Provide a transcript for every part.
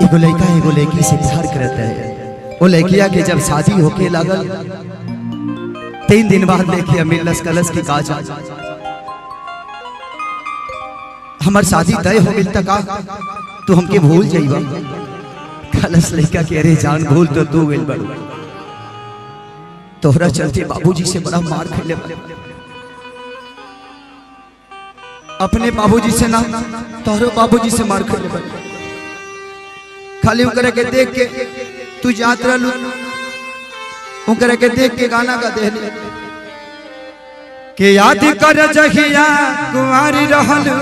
एगो लड़का एगो लड़की से प्यार करता है। वो लड़किया के जब शादी होके लागल 3 दिन बाद लड़किया मिलस कलश की काज हमार शादी तय हो गई तक तू हमके भूल जाइबा। कलश लड़का के अरे जान भूल तो तू गइल बड़ तोहरा चलते बाबूजी से बड़ा मार खेले अपने बाबूजी से ना तोहरो बाबूजी से मार खेले बड़ खाली उनकरा के देख के तू जात रहलू उनकरा के देख के गाना गा देली के याद कर जहिया कुंवारी रहलू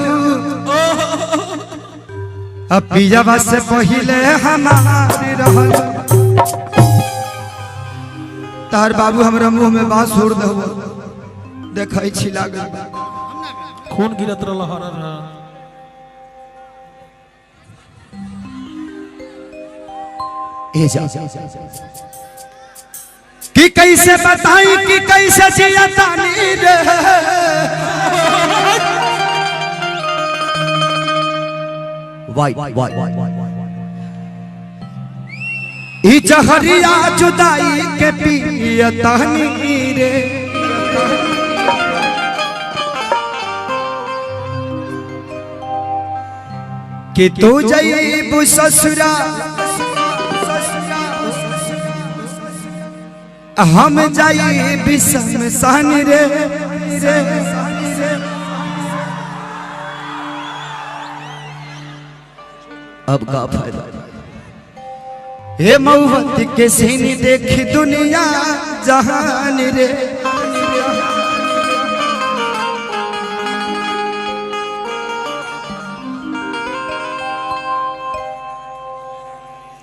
अब पियावा से पहिले हमारी रहलू। तार बाबू हमरा मुंह में बांस छोड़ दो देखै छी लागल खून गिरत रहल ए जा कि कैसे बताई कि कैसे जिया तानी रे वाई ई जहरिया जुदाई के पिया तानी रे कि तू जईबू ससुरा हम जाई बिसम सन रे अब का फायदा हे मऊवत के सीनी देखी दुनिया जहान रे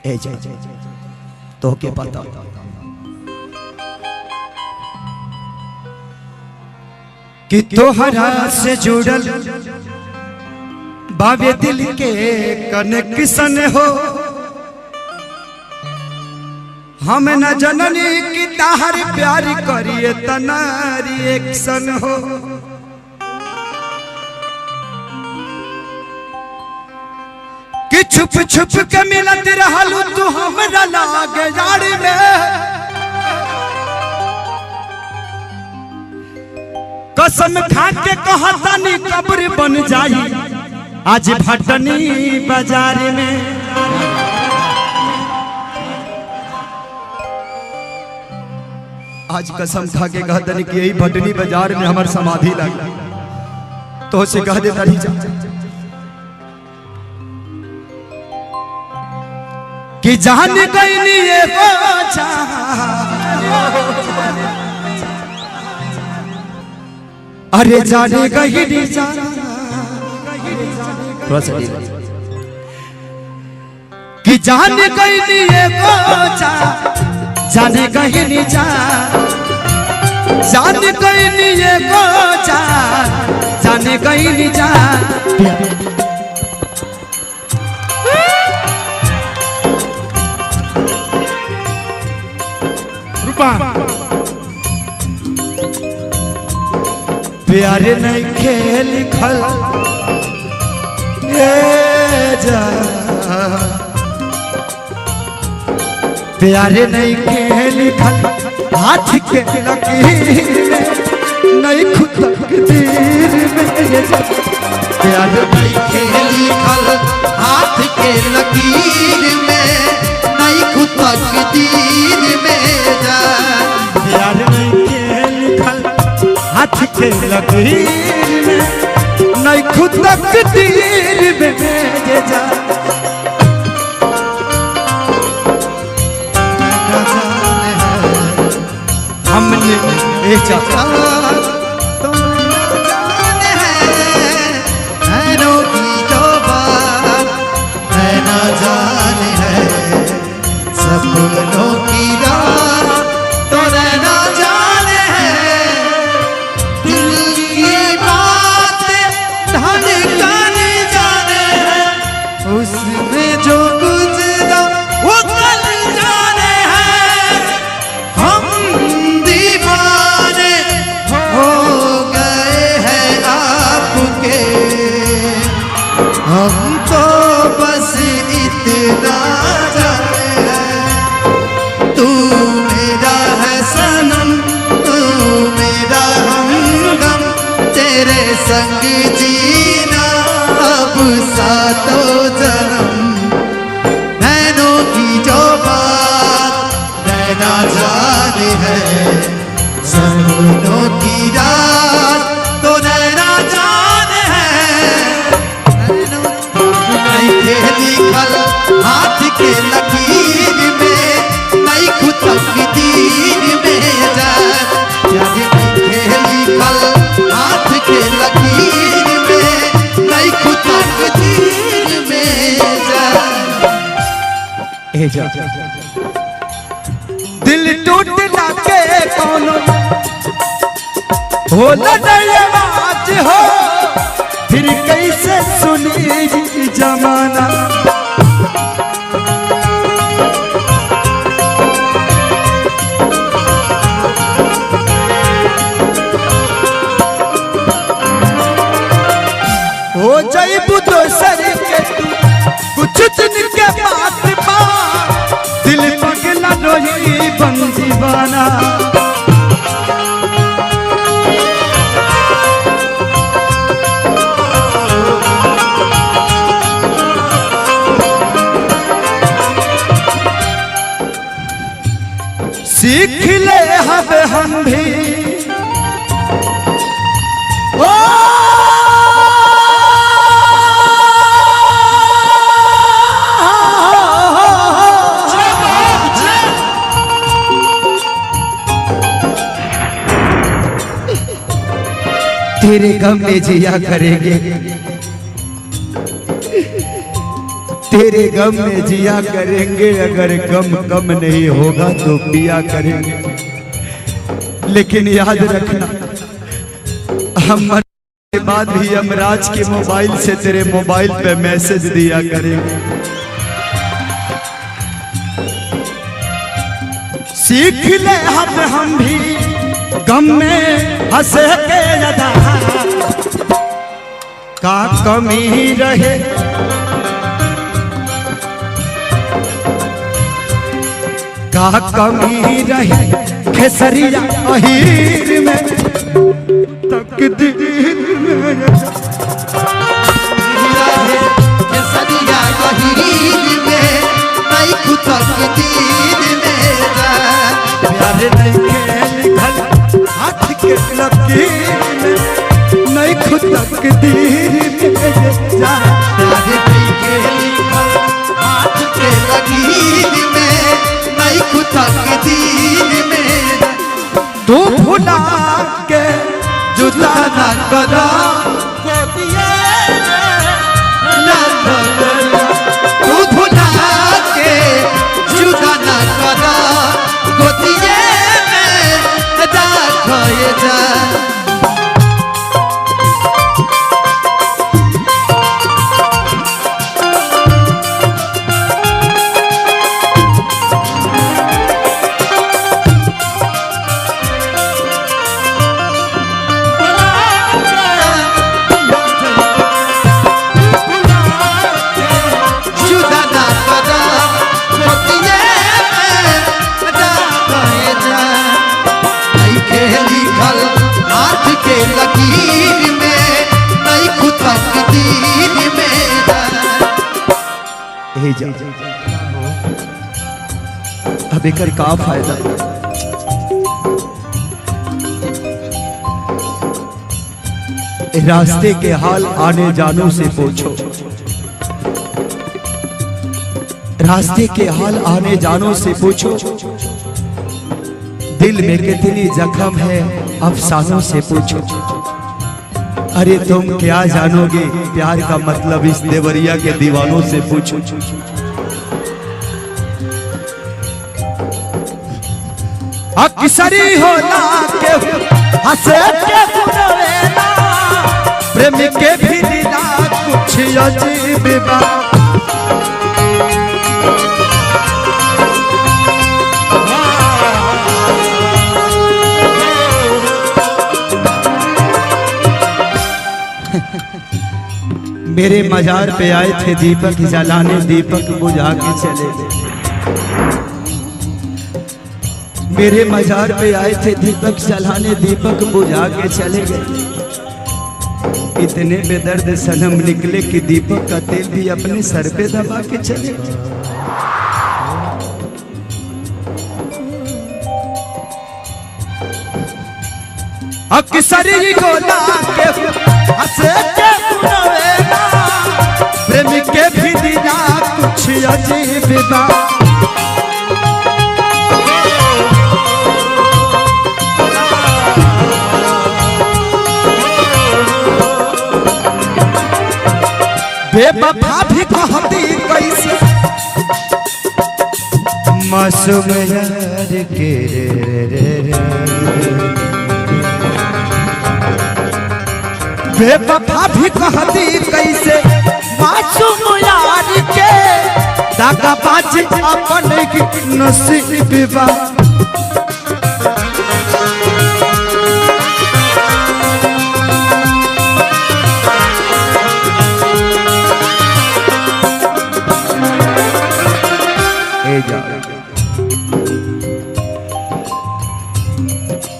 ए जा तो के पता कि तोहरा से जुड़ल बाबे दिल के कनेक्शन हो हम न जननी की ताहर प्यार करिए तना रिएक्शन हो कि छुप छुप के मिलत रहलू तू हमरा लागे यार में कसम खा के कहतानी कब्र बन जाई आज भटनी बाजार में। आज कसम खा के कहतानी कि यही भटनी बाजार में हमार समाधि लगी तो से कह देता नहीं जा कि जान गई नहीं ये अरे जाने गई नहीं जा कि जान गई नहीं ये जाने गई नहीं जा जान गई नहीं ये जाने गई नहीं जा प्यार नहीं खेल खल प्यार नहीं खेल खल हाथ के लकीर में नहीं खुद तकदीर में प्यार नहीं खेल खल हाथ के लकीर में नहीं खुद तकदीर में प्यार नहीं खेल खल हाथ के लकीर में नहीं खुद तकदीर में जा हमने एक सपनों की रात तो रहना जाने है दिल की बात धड़कने जाने है उसमें जो गुजरा वो कल जाने है हम दीवाने दो जन्म नैनों की जो बात नैना जाने है सपनों की रात तो नैना जाने है नहीं खेली कल हाथ के लकीर में नहीं खुद तकदीर में जान नहीं खेली कल हाथ के लकीर में नहीं खुद तकदीर में जान दिल टूटना के कोनो हो आवाज हो फिर कैसे सुनी जमाना हो जाइबू दोसर के तू कुछ दिन के बाद दिल पगला रोही बन दीवाना सीख ले हम भी ओ तेरे गम में जिया करेंगे तेरे गम में जिया करेंगे अगर गम कम नहीं होगा तो पिया करेंगे लेकिन याद रखना हम मरने के बाद भी यमराज के मोबाइल से तेरे मोबाइल पे मैसेज दिया करेंगे सीख ले हम भी गम में हंस के अदा का कमी रहे का कमी रहे खेसरिया अहीर में तकदीर में खेसरिया अहीर में नहीं खुद तकदीर में प्यार नहीं लिखल हाथ के लकीर में नहीं खुद तकदीर में जा प्यार नहीं लिखल हाथ के लकीर में नहीं खुद तकदीर में तू भुला के जुदा ना करा ना करा तू भुला के जुदा ना करा गोदिए में दाखोए जा अब एकर का फायदा रास्ते के हाल आने जानो से पूछो रास्ते के हाल आने जानो से पूछो दिल में कितनी जख्म है अफसानों से पूछो अरे तुम क्या जानोगे प्यार का मतलब इस देवरिया के दीवानों से पूछो अक्सरी होला के हंसे के सुनवेला प्रेम के भी दिला कुछ अजीब बा मेरे मजार पे आए थे दीपक जलाने दीपक बुझा के चले गए मेरे मजार पे आए थे दीपक जलाने दीपक बुझा के चले गए इतने बेदर्द सनम निकले कि दीपक का तेल भी अपने सर पे दबा के चले। अक्सर ही गोला के हंसे के सुनावेला, प्रेम के भी दिना कुछ अजीब बा। बेवफा भी कहती कैसे मासूम यार के रे। बेवफा भी कहती कैसे मासूम यार के, दागा बाज अपन की नसीब बा।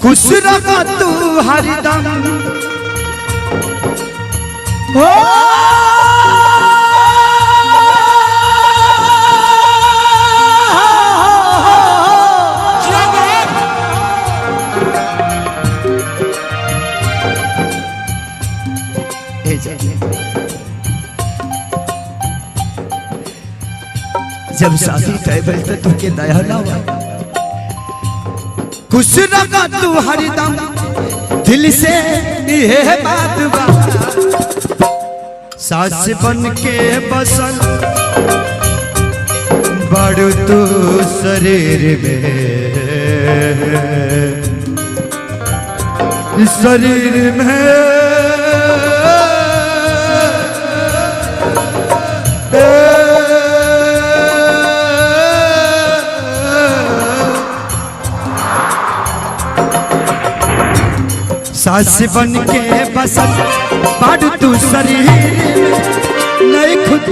खुश रहा तू हरदम हो, जब शादी तय भइल त तुके दया ना हुआ। खुश रहा तू हरदम दिल से ये बात बा, सास बन के बसल बड़ तू शरीर में सास बन के बसल बड़ तू शरीर में, नहीं खुद